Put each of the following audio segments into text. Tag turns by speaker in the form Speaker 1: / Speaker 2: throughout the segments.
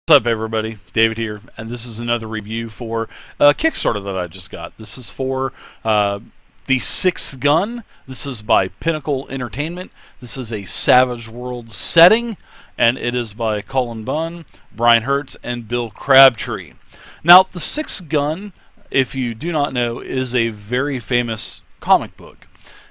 Speaker 1: What's up, everybody? David here, and this is another review for a Kickstarter that I just got. This is for The Sixth Gun. This is by Pinnacle Entertainment. This is a Savage Worlds setting, and it is by Colin Bunn, Brian Hertz, and Bill Crabtree. Now, The Sixth Gun, if you do not know, is a very famous comic book,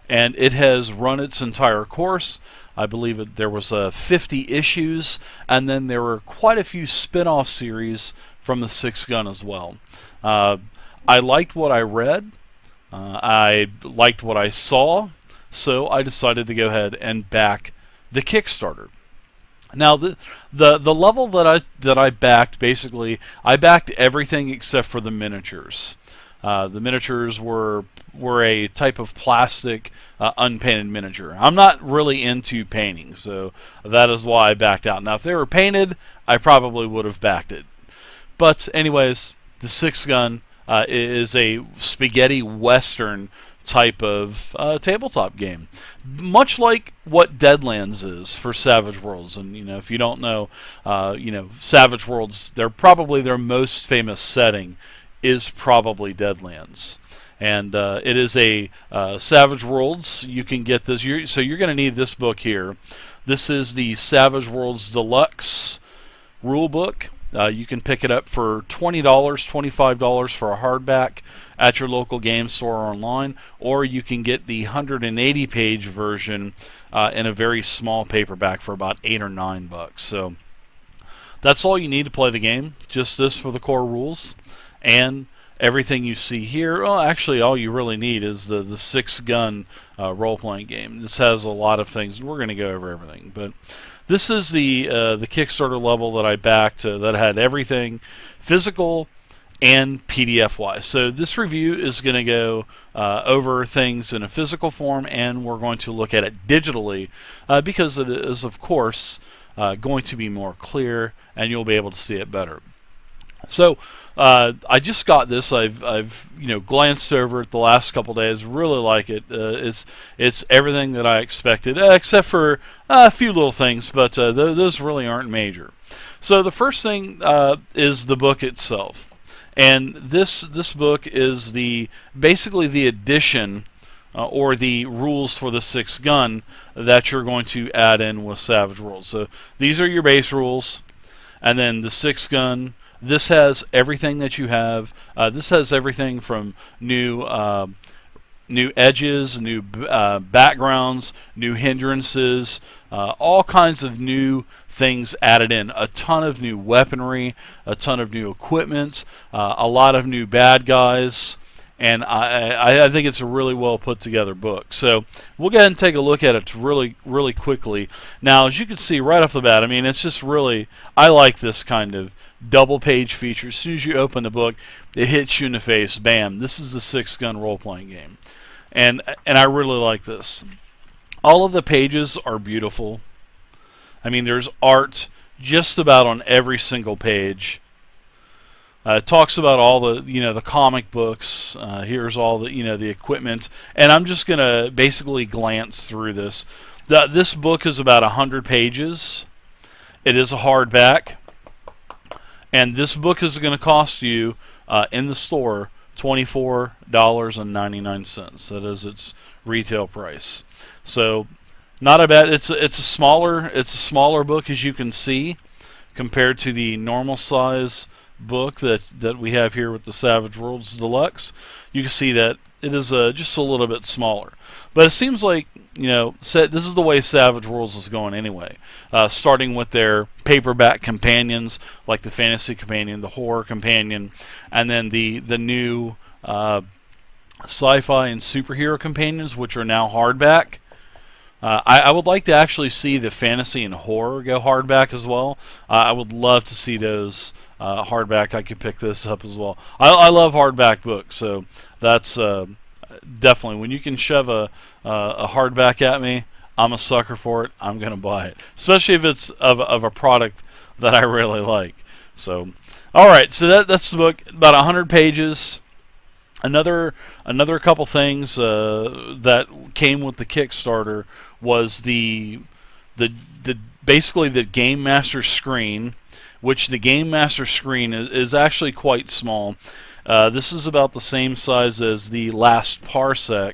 Speaker 1: and it has run its entire course. I believe there was 50 issues, and then there were quite a few spin-off series from the Sixth Gun as well. I liked what I read. I liked what I saw, so I decided to go ahead and back the Kickstarter. Now, the level that I backed, basically, I backed everything except for the miniatures. The miniatures were a type of plastic unpainted miniature. I'm not really into painting, so that is why I backed out. Now, if they were painted, I probably would have backed it. But anyways, the Sixth Gun is a spaghetti western type of tabletop game, much like what Deadlands is for Savage Worlds. And if you don't know, Savage Worlds, they're probably their most famous setting is probably Deadlands. And it is a Savage Worlds. You can get this. So you're going to need this book here. This is the Savage Worlds Deluxe rulebook. You can pick it up for $20, $25 for a hardback at your local game store or online, or you can get the 180-page version in a very small paperback for about $8 or $9. So that's all you need to play the game. Just this for the core rules. And everything you see here, well, actually all you really need is the Sixth Gun role-playing game. This has a lot of things, and we're going to go over everything. But this is the Kickstarter level that I backed that had everything physical and PDF-wise. So this review is going to go over things in a physical form, and we're going to look at it digitally because it is, of course, going to be more clear, and you'll be able to see it better. So I just got this. I've glanced over it the last couple days. Really like it. It's everything that I expected, except for a few little things, but those really aren't major. So the first thing is the book itself, and this book is basically the addition or the rules for the Sixth Gun that you're going to add in with Savage Worlds. So these are your base rules, and then the Sixth Gun. This has everything that you have. This has everything from new edges, new backgrounds, new hindrances, all kinds of new things added in. A ton of new weaponry, a ton of new equipment, a lot of new bad guys, and I think it's a really well put together book. So we'll go ahead and take a look at it really quickly. Now, as you can see right off the bat, I mean, it's just really, I like this kind of double page feature. As soon as you open the book, it hits you in the face. Bam! This is the Sixth Gun role-playing game, and I really like this. All of the pages are beautiful. I mean, there's art just about on every single page. It talks about all the comic books. Here's all the equipment, and I'm just gonna basically glance through this. This book is about 100 pages. It is a hardback. And this book is going to cost you in the store $24.99. That is its retail price. So not a bad. It's a smaller book, as you can see, compared to the normal size book that we have here with the Savage Worlds Deluxe. You can see that it is just a little bit smaller. But it seems like, this is the way Savage Worlds is going anyway. Starting with their paperback companions, like the Fantasy Companion, the Horror Companion, and then the new Sci-Fi and Superhero Companions, which are now hardback. I would like to actually see the Fantasy and Horror go hardback as well. I would love to see those hardback. I could pick this up as well. I love hardback books, so that's definitely, when you can shove a hardback at me, I'm a sucker for it. I'm going to buy it, especially if it's of a product that I really like. So, all right, so that's the book. About 100 pages. Another couple things that came with the Kickstarter was the basically the Game Master screen, which the Game Master screen is actually quite small. This is about the same size as the Last Parsec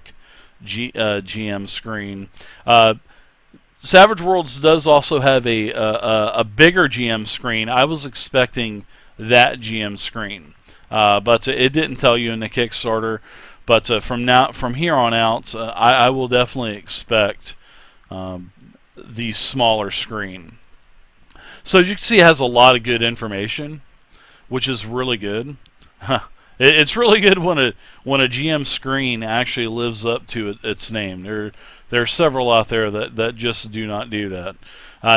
Speaker 1: GM screen. Savage Worlds does also have a bigger GM screen. I was expecting that GM screen, but it didn't tell you in the Kickstarter. But from here on out, I will definitely expect the smaller screen. So as you can see, it has a lot of good information, which is really good. It's really good when a GM screen actually lives up to its name. There are several out there that just do not do that.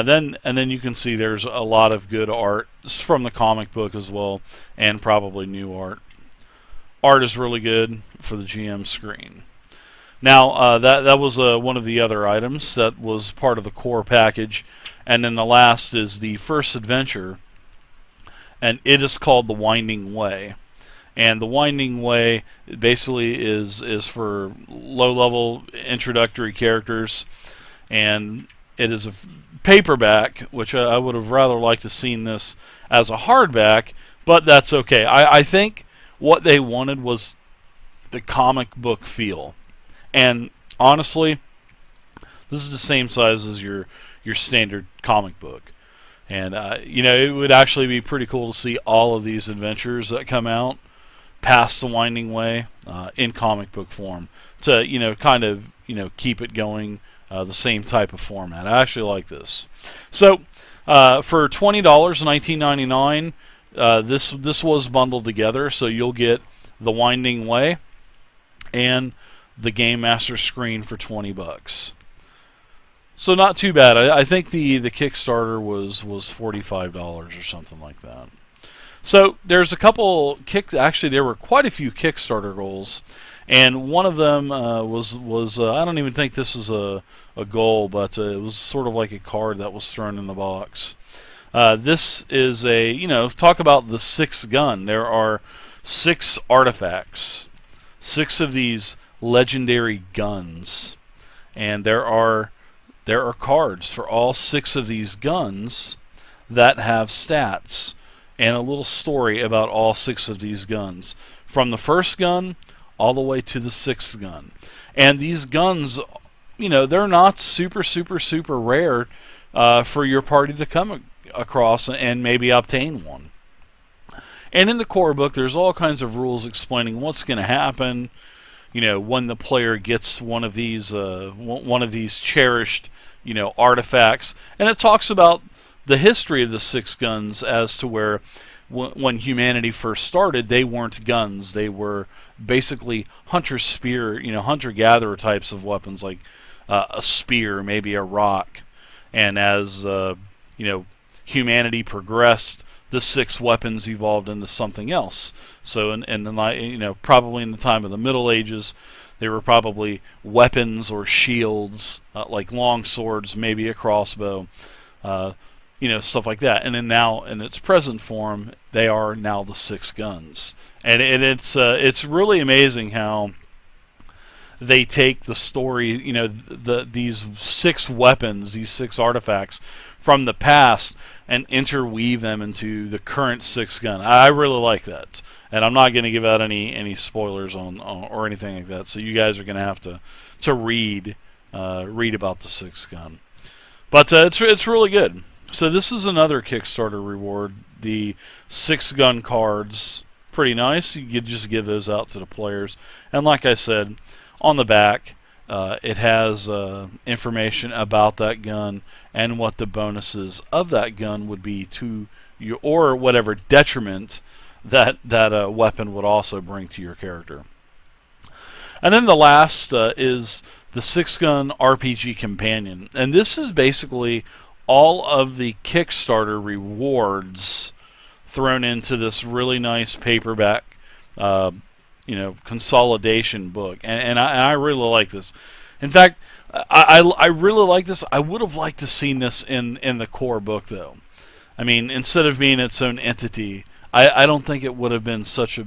Speaker 1: Then you can see there's a lot of good art from the comic book as well, and probably new art. Art is really good for the GM screen. Now that was one of the other items that was part of the core package, and then the last is the first adventure, and it is called The Winding Way. And The Winding Way basically is for low-level introductory characters, and it is a paperback, which I would have rather liked to have seen this as a hardback, but that's okay. I think what they wanted was the comic book feel. And honestly, this is the same size as your standard comic book. And it would actually be pretty cool to see all of these adventures that come out past The Winding Way in comic book form to kind of keep it going the same type of format. I actually like this. So for $20, $19.99, this was bundled together, so you'll get The Winding Way and the Game Master screen for $20. So not too bad. I think the Kickstarter was $45 or something like that. So there's a couple actually there were quite a few Kickstarter goals, and one of them was I don't even think this is a goal, but it was sort of like a card that was thrown in the box. This is talk about the 6th gun. There are 6 artifacts, 6 of these legendary guns, and there are cards for all 6 of these guns that have stats and a little story about all 6 of these guns, from the first gun all the way to the 6th gun. And these guns, they're not super rare for your party to come across and maybe obtain one. And in the core book, there's all kinds of rules explaining what's going to happen, when the player gets one of these cherished, artifacts. And it talks about the history of the 6 guns as to where when humanity first started, they weren't guns. They were basically hunter-gatherer types of weapons, like a spear, maybe a rock. And as humanity progressed, the 6 weapons evolved into something else. So, probably in the time of the Middle Ages, they were probably weapons or shields, like long swords, maybe a crossbow, stuff like that. And then now, in its present form, they are now the 6 guns. And it's really amazing how they take the story, these 6 weapons, these 6 artifacts from the past, and interweave them into the current 6th gun. I really like that, and I'm not going to give out any spoilers on or anything like that. So you guys are going to have to read about the 6th gun. But it's really good. So this is another Kickstarter reward. The 6 gun cards, pretty nice. You could just give those out to the players. And like I said, on the back, it has information about that gun and what the bonuses of that gun would be to you, or whatever detriment that weapon would also bring to your character. And then the last is the 6 gun RPG companion, and this is basically all of the Kickstarter rewards thrown into this really nice paperback consolidation book, and I really like this. In fact, I really like this. I would have liked to have seen this in the core book, though. I mean, instead of being its own entity, I don't think it would have been such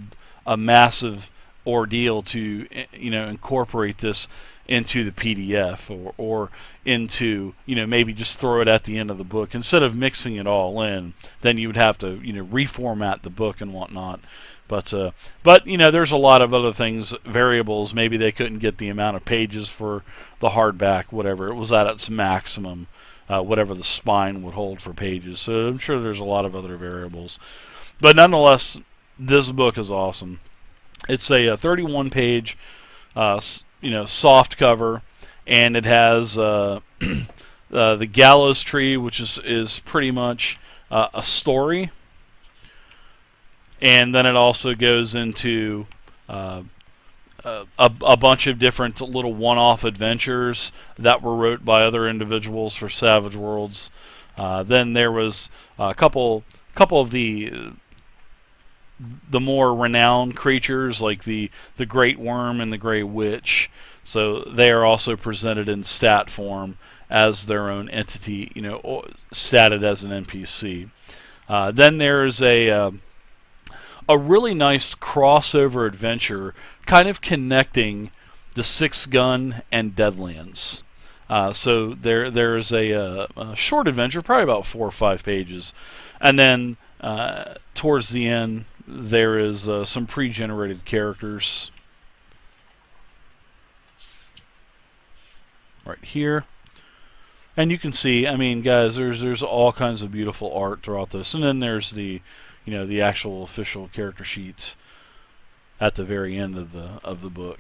Speaker 1: a massive ordeal to incorporate this into the PDF, or into, maybe just throw it at the end of the book instead of mixing it all in. Then you would have to reformat the book and whatnot. But there's a lot of other things, variables. Maybe they couldn't get the amount of pages for the hardback, whatever. It was at its maximum, whatever the spine would hold for pages. So I'm sure there's a lot of other variables. But nonetheless, this book is awesome. It's a 31-page, soft cover, and it has the gallows tree, which is pretty much a story. And then it also goes into a bunch of different little one-off adventures that were wrote by other individuals for Savage Worlds. Then there was a couple of the more renowned creatures, like the Great Worm and the Great Witch. So they are also presented in stat form as their own entity, statted as an NPC. Then there's a really nice crossover adventure, kind of connecting the Six Gun and Deadlands. So there's a short adventure, probably about 4 or 5 pages, and then towards the end there is some pre-generated characters right here. And you can see, I mean, guys, there's all kinds of beautiful art throughout this, and then there's the the actual official character sheets at the very end of the book.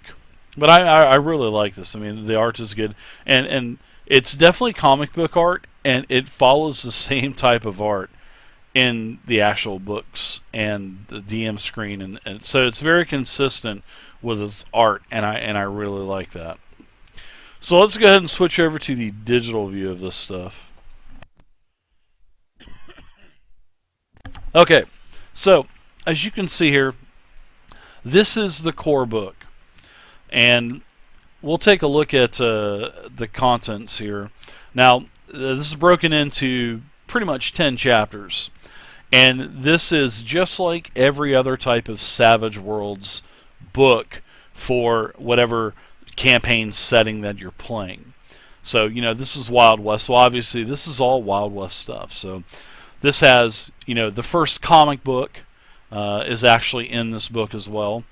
Speaker 1: But I really like this. I mean, the art is good, and it's definitely comic book art, and it follows the same type of art in the actual books and the DM screen, and so it's very consistent with its art, and I really like that. So let's go ahead and switch over to the digital view of this stuff. Okay, so as you can see here, this is the core book, and we'll take a look at the contents here. Now, this is broken into pretty much 10 chapters, and this is just like every other type of Savage Worlds book for whatever campaign setting that you're playing. So, this is Wild West, so obviously this is all Wild West stuff. So this has, the first comic book is actually in this book as well.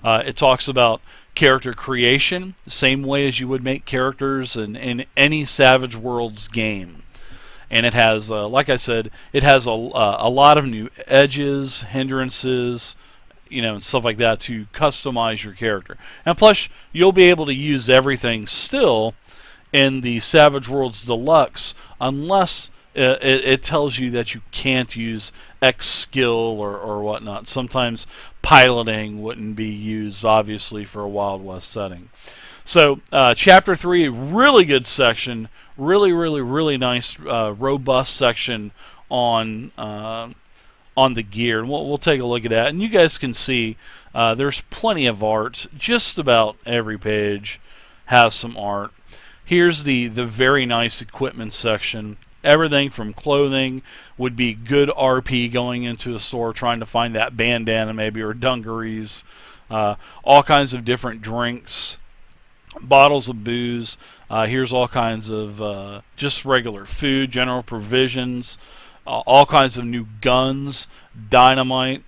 Speaker 1: It talks about character creation, the same way as you would make characters in any Savage Worlds game. And it has, like I said, it has a lot of new edges, hindrances, and stuff like that to customize your character. And plus, you'll be able to use everything still in the Savage Worlds Deluxe, unless it tells you that you can't use X skill or whatnot. Sometimes piloting wouldn't be used, obviously, for a Wild West setting. So, Chapter 3, really good section. Really nice, robust section on the gear. And we'll take a look at that. And you guys can see there's plenty of art. Just about every page has some art. Here's the very nice equipment section. Everything from clothing would be good RP going into a store trying to find that bandana maybe, or dungarees. All kinds of different drinks, bottles of booze. Here's all kinds of just regular food, general provisions, all kinds of new guns, dynamite,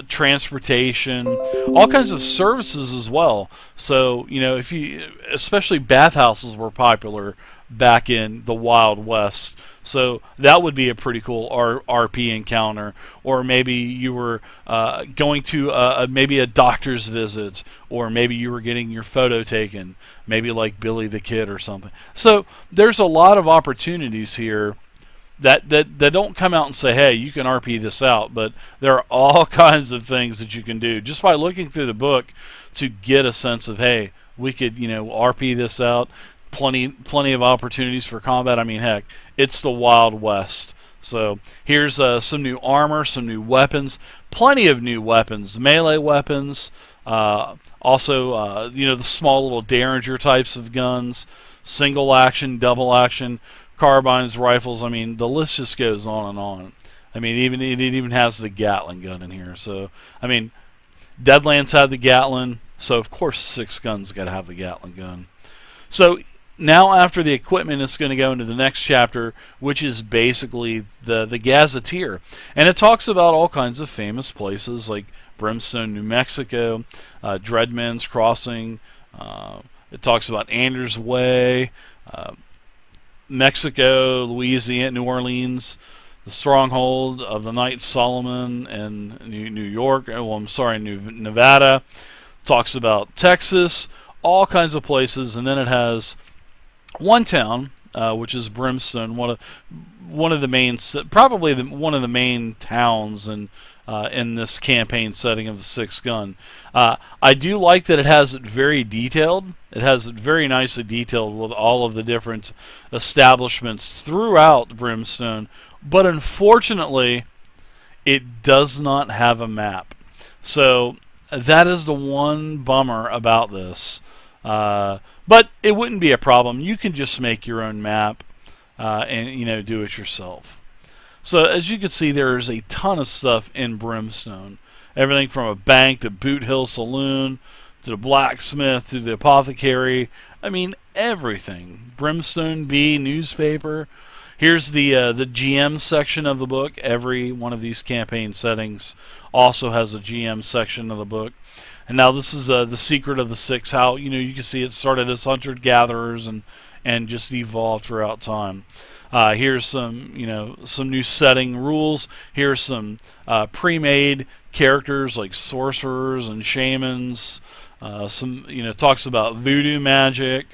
Speaker 1: transportation, all kinds of services as well. So, if you, especially bathhouses were popular back in the Wild West, so that would be a pretty cool RP encounter. Or maybe you were going to maybe a doctor's visit, or maybe you were getting your photo taken, maybe like Billy the Kid or something. So there's a lot of opportunities here that don't come out and say, hey, you can RP this out, but there are all kinds of things that you can do just by looking through the book to get a sense of, hey, we could RP this out. Plenty of opportunities for combat. I mean, heck, it's the Wild West. So here's some new armor, some new weapons, plenty of new weapons, melee weapons, also the small little Derringer types of guns, single action, double action, carbines, rifles. I mean, the list just goes on and on. I mean, it even has the Gatling gun in here. So, I mean, Deadlands had the Gatling, so of course 6 guns got to have the Gatling gun. So now after the equipment, it's going to go into the next chapter, which is basically the gazetteer. And it talks about all kinds of famous places like Brimstone, New Mexico, Dreadman's Crossing. It talks about Anders Way, Mexico, Louisiana, New Orleans, the stronghold of the Knight Solomon, and New York. Well, I'm sorry, Nevada. Talks about Texas, all kinds of places, and then it has one town, which is Brimstone, one of the main, probably one of the main towns in this campaign setting of the 6 gun. I do like that it has it very detailed. It has it very nicely detailed with all of the different establishments throughout Brimstone, but unfortunately, it does not have a map. So that is the one bummer about this. But it wouldn't be a problem. You can just make your own map and do it yourself. So as you can see, there's a ton of stuff in Brimstone. Everything from a bank to Boot Hill Saloon to the blacksmith to the apothecary. I mean, everything. Brimstone Bee newspaper. Here's the GM section of the book. Every one of these campaign settings also has a GM section of the book. And now this is the secret of the 6. How you can see it started as hunter-gatherers and just evolved throughout time. Here's some some new setting rules. Here's some pre-made characters like sorcerers and shamans. Some talks about voodoo magic.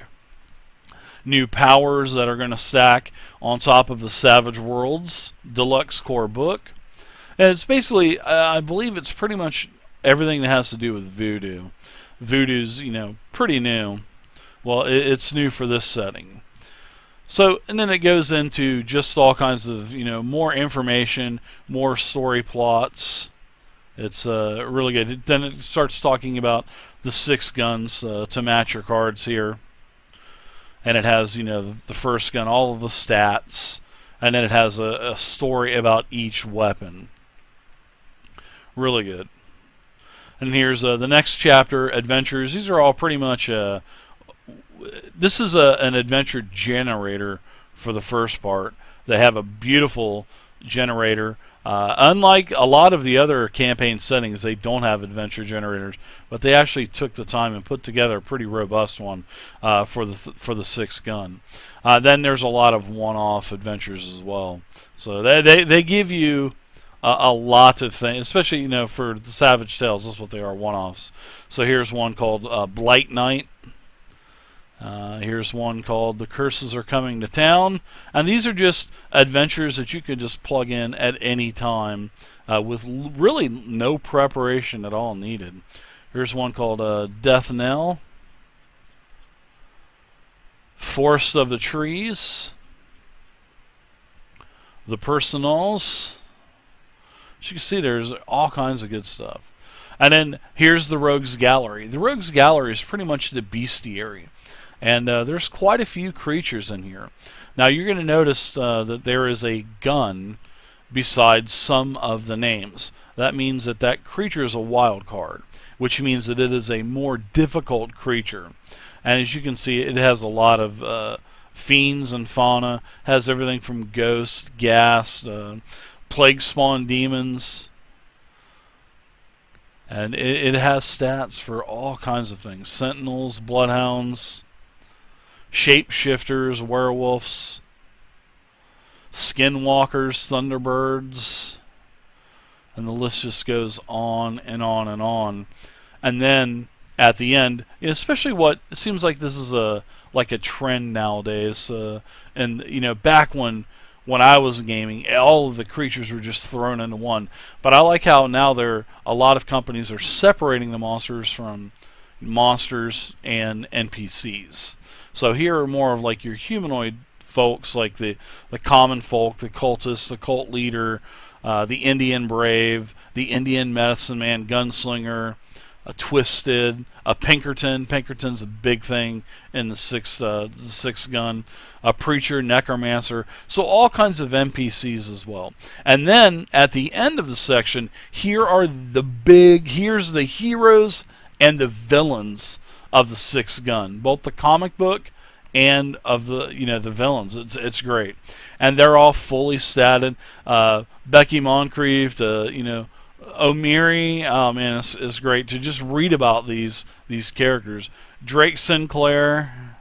Speaker 1: New powers that are going to stack on top of the Savage Worlds Deluxe Core book. And it's basically, I believe it's pretty much everything that has to do with voodoo. Voodoo's, pretty new. Well, it's new for this setting. So, and then it goes into just all kinds of, more information, more story plots. It's really good. Then it starts talking about the 6 guns to match your cards here. And it has, the first gun, all of the stats. And then it has a story about each weapon. Really good. And here's the next chapter, Adventures. These are all pretty much... this is an adventure generator for the first part. They have a beautiful generator. Unlike a lot of the other campaign settings, they don't have adventure generators, but they actually took the time and put together a pretty robust one for the 6 gun. Then there's a lot of one-off adventures as well. So they give you a lot of things, especially for the Savage Tales. That's what they are, one-offs. So here's one called Blight Night. Here's one called The Curses Are Coming to Town. And these are just adventures that you can just plug in at any time with really no preparation at all needed. Here's one called Death Knell. Forest of the Trees. The Personals. As you can see, there's all kinds of good stuff. And then here's the Rogues Gallery. The Rogues Gallery is pretty much the bestiary. And there's quite a few creatures in here. Now you're going to notice that there is a gun besides some of the names. That means that creature is a wild card, which means that it is a more difficult creature. And as you can see, it has a lot of fiends and fauna. Has everything from ghosts, ghast, plague spawn demons. And it has stats for all kinds of things. Sentinels, bloodhounds, shapeshifters, werewolves, skinwalkers, thunderbirds, and the list just goes on and on and on. And then at the end, especially what it seems like this is like a trend nowadays. And back when I was gaming, all of the creatures were just thrown into one. But I like how now a lot of companies are separating the monsters from monsters and NPCs. So here are more of like your humanoid folks, like the common folk, the cultist, the cult leader, the Indian brave, the Indian medicine man, gunslinger, a Twisted, a Pinkerton. Pinkerton's a big thing in the sixth gun. A Preacher, Necromancer. So all kinds of NPCs as well. And then at the end of the section, here's the heroes and the villains of the sixth gun, both the comic book and of the the villains. It's great, and they're all fully statted. Becky Moncrief, O'Meary, man, it's great to just read about these characters. Drake Sinclair,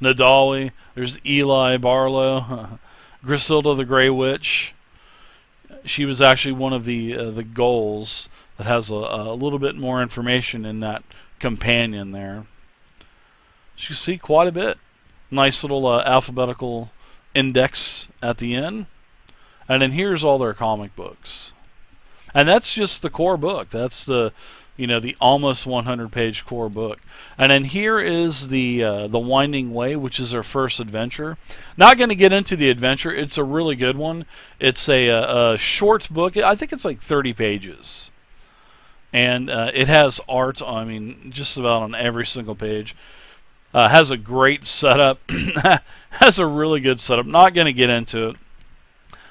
Speaker 1: Nadali. There's Eli Barlow, Griselda the Grey Witch. She was actually one of the goals that has a little bit more information in that companion there. So you see quite a bit. Nice little alphabetical index at the end. And then here's all their comic books. And that's just the core book. That's the almost 100-page core book. And then here is the Winding Way, which is their first adventure. Not going to get into the adventure. It's a really good one. It's a short book. I think it's like 30 pages. And it has art, just about on every single page. Has a great setup. Has a really good setup. Not going to get into it.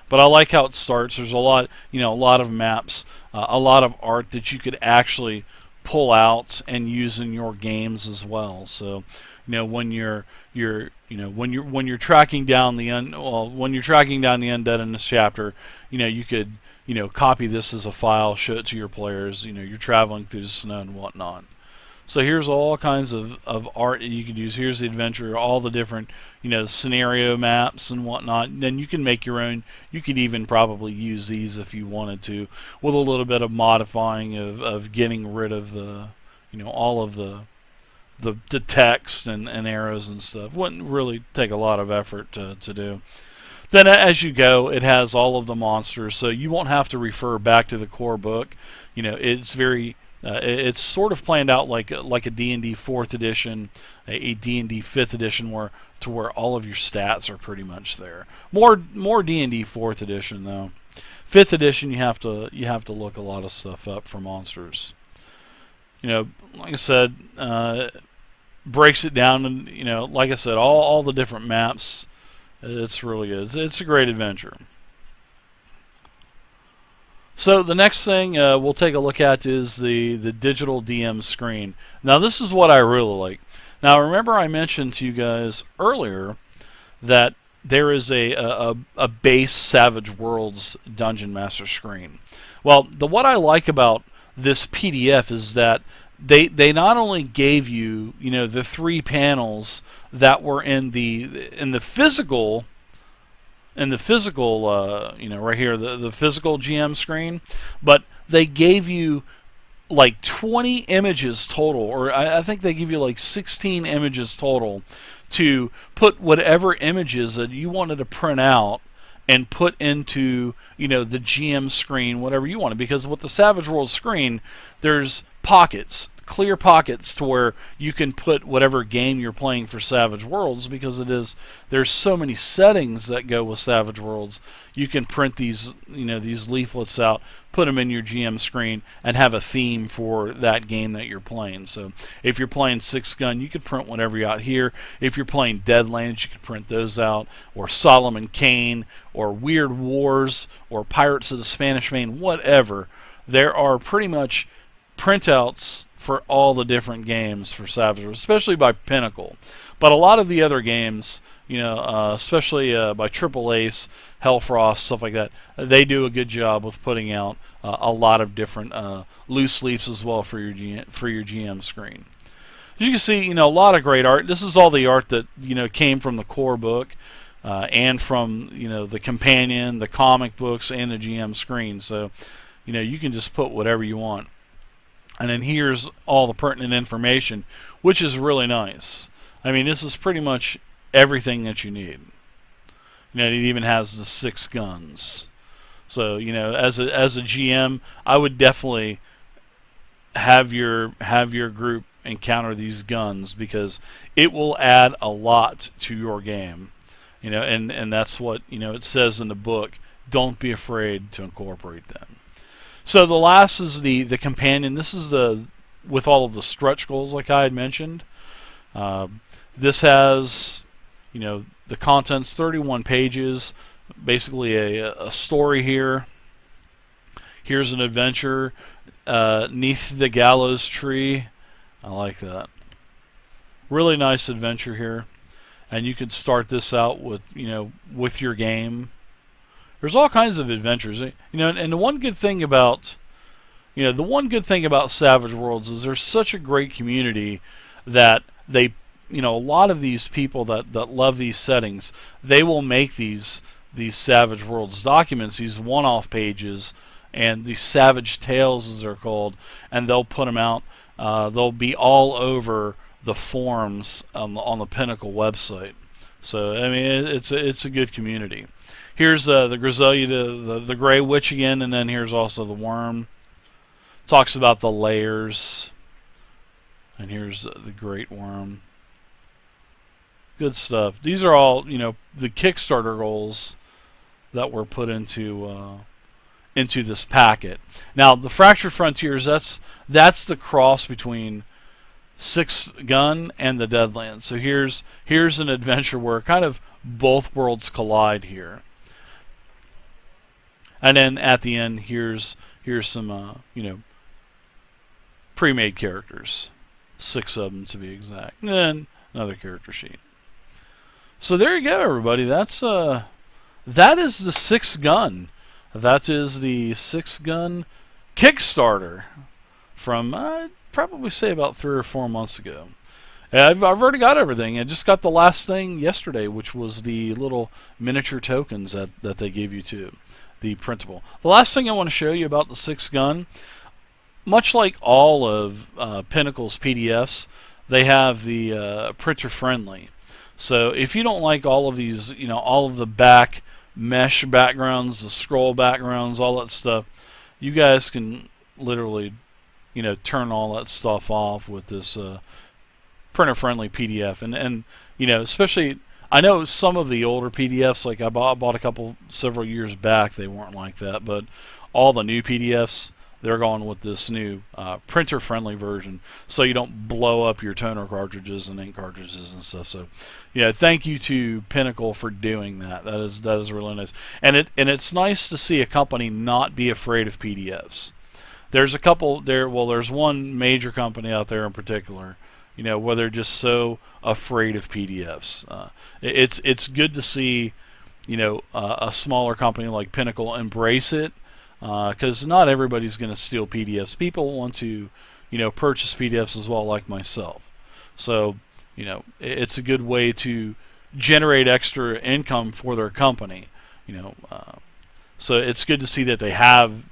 Speaker 1: But I like how it starts. There's a lot of maps, a lot of art that you could actually pull out and use in your games as well. So, when you're tracking down the undead in this chapter, you could copy this as a file, show it to your players. You're traveling through the snow and whatnot. So here's all kinds of art that you could use. Here's the adventure, all the different, scenario maps and whatnot. And then you can make your own. You could even probably use these if you wanted to, with a little bit of modifying of getting rid of the, all of the text and arrows and stuff. Wouldn't really take a lot of effort to do. Then as you go, it has all of the monsters, so you won't have to refer back to the core book. It's very it's sort of planned out like a D&D 4th edition, a D&D 5th edition, where all of your stats are pretty much there. More D&D 4th edition though. 5th edition you have to look a lot of stuff up for monsters. Like I said, breaks it down, and like I said, all the different maps. It's really good. It's a great adventure. So the next thing we'll take a look at is the digital DM screen. Now this is what I really like. Now remember I mentioned to you guys earlier that there is a base Savage Worlds Dungeon Master screen. Well, what I like about this PDF is that they not only gave you the 3 panels that were in the physical. In the physical, right here, the physical GM screen, but they gave you like 20 images total, or I think they give you like 16 images total to put whatever images that you wanted to print out and put into the GM screen, whatever you wanted. Because with the Savage Worlds screen, there's pockets, clear pockets, to where you can put whatever game you're playing for Savage Worlds, because there's so many settings that go with Savage Worlds. You can print these leaflets out, put them in your GM screen, and have a theme for that game that you're playing. So if you're playing 6th Gun, you can print whatever you got here. If you're playing Deadlands, you can print those out, or Solomon Kane, or Weird Wars, or Pirates of the Spanish Main, whatever. There are pretty much printouts for all the different games for Savage Worlds, especially by Pinnacle. But a lot of the other games, especially by Triple Ace, Hellfrost, stuff like that, they do a good job with putting out a lot of different loose leaves as well for your GM screen. As you can see, a lot of great art. This is all the art that came from the core book and from the companion, the comic books, and the GM screen. So you can just put whatever you want. And then here's all the pertinent information, which is really nice. This is pretty much everything that you need. It even has the 6 guns. So as a GM, I would definitely have your group encounter these guns, because it will add a lot to your game. And that's what it says in the book. Don't be afraid to incorporate them. So the last is the companion. This is the with all of the stretch goals like I had mentioned. This has, the contents, 31 pages, basically a story here. Here's an adventure, neath the gallows tree. I like that. Really nice adventure here, and you could start this out with with your game. There's all kinds of adventures, and the one good thing about Savage Worlds is there's such a great community that they, a lot of these people that love these settings, they will make these Savage Worlds documents, these one-off pages, and these Savage Tales as they're called, and they'll put them out. They'll be all over the forums on the Pinnacle website. So I mean, it's a good community. Here's the Griselda, the Grey Witch again, and then here's also the Worm. Talks about the layers, and here's the Great Worm. Good stuff. These are all the Kickstarter goals that were put into this packet. Now the Fractured Frontiers, that's the cross between Six Gun and the Deadlands. So here's an adventure where kind of both worlds collide here. And then at the end, here's some pre-made characters, 6 of them to be exact, and then another character sheet. So there you go, everybody. That is the 6 Gun. That is the 6 Gun Kickstarter from I'd probably say about 3 or 4 months ago. I've already got everything. I just got the last thing yesterday, which was the little miniature tokens that they gave you too, the printable. The last thing I want to show you about the 6 Gun, much like all of Pinnacle's PDFs, they have the printer friendly. So if you don't like all of these, all of the back mesh backgrounds, the scroll backgrounds, all that stuff, you guys can literally, turn all that stuff off with this printer-friendly PDF. And especially, I know some of the older PDFs, like I bought a couple several years back, they weren't like that, but all the new PDFs, they're going with this new printer-friendly version, so you don't blow up your toner cartridges and ink cartridges and stuff. So, thank you to Pinnacle for doing that. That is really nice, and it's nice to see a company not be afraid of PDFs. There's a couple there. Well, there's one major company out there in particular, where they're just so afraid of PDFs. It's good to see, a smaller company like Pinnacle embrace it. Because not everybody's going to steal PDFs. People want to, purchase PDFs as well, like myself. So, it's a good way to generate extra income for their company. So it's good to see that they have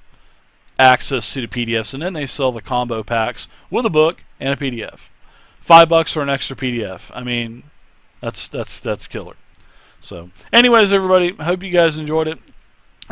Speaker 1: access to the PDFs, and then they sell the combo packs with a book and a PDF. $5 for an extra PDF. I mean, that's killer. So, anyways, everybody, hope you guys enjoyed it.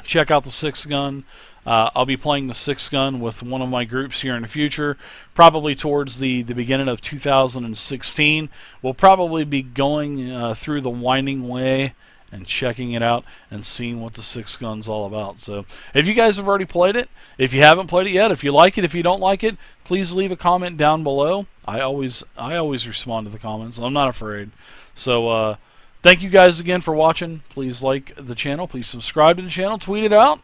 Speaker 1: Check out the 6 Gun. I'll be playing the 6 Gun with one of my groups here in the future, probably towards the beginning of 2016. We'll probably be going through the Winding Way and checking it out and seeing what the 6 Gun's all about. So if you guys have already played it, if you haven't played it yet, if you like it, if you don't like it, please leave a comment down below. I always respond to the comments. I'm not afraid. So thank you guys again for watching. Please like the channel. Please subscribe to the channel. Tweet it out.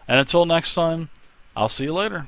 Speaker 1: And until next time, I'll see you later.